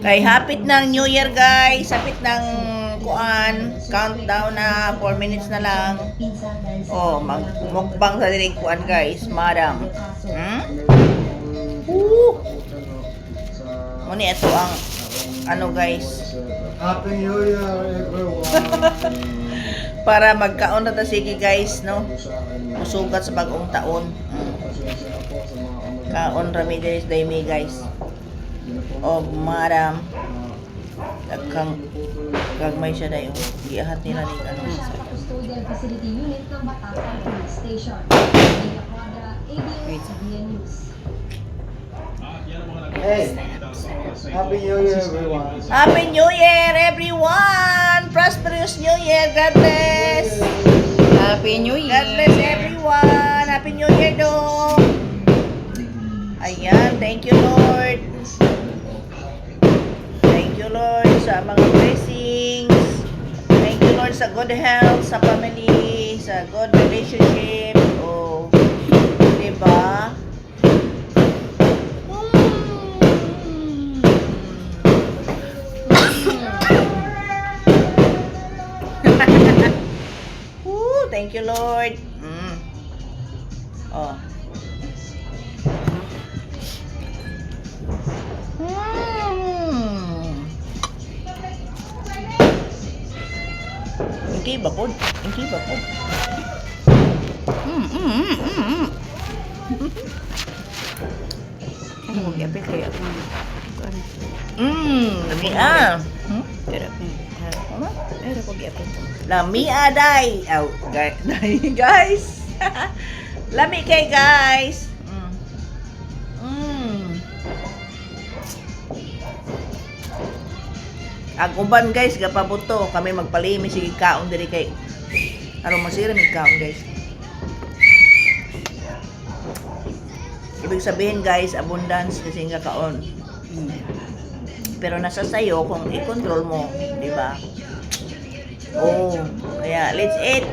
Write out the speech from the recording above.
Kay hapit ng New Year guys, hapit ng kuan, countdown na 4 minutes na lang. Oh, magmukbang sa diring kuan guys, madam. Muni ito ang ano guys. Happy New Year, everyone. Para magkaon na ta sige guys, no? Musugat sa bagong taon. Kaon Ramirez Daimi guys. Oh, madam. Kagmay siya dayo. Giahat nila ni ano. Custodial Facility Unit ng Batasan Police Station. ABS-CBN News. Hey, Happy New Year, everyone. Happy New Year everyone! Prosperous New Year. God bless. Happy New Year! God bless everyone. Happy New Year do. Ayan, thank you Lord. Thank you Lord sa mga blessings. Thank you Lord sa good health, sa family, sa good relationship. Oh, diba? Thank you Lord. Oh. Ingki ba po? Ingki ba po? Ano mo gabi kaya? Lamia. Pero pag gabi. Lamia day. Oh, guys. Lami kay guys. Ang uban guys, gapabuto kami magpalimi sige kaon diri kay aron masira mi kaon guys. Ibig sabihin guys, abundance kasi nga kaon. Pero nasa sayo kung i-control mo, di ba? Oh, kaya let's eat.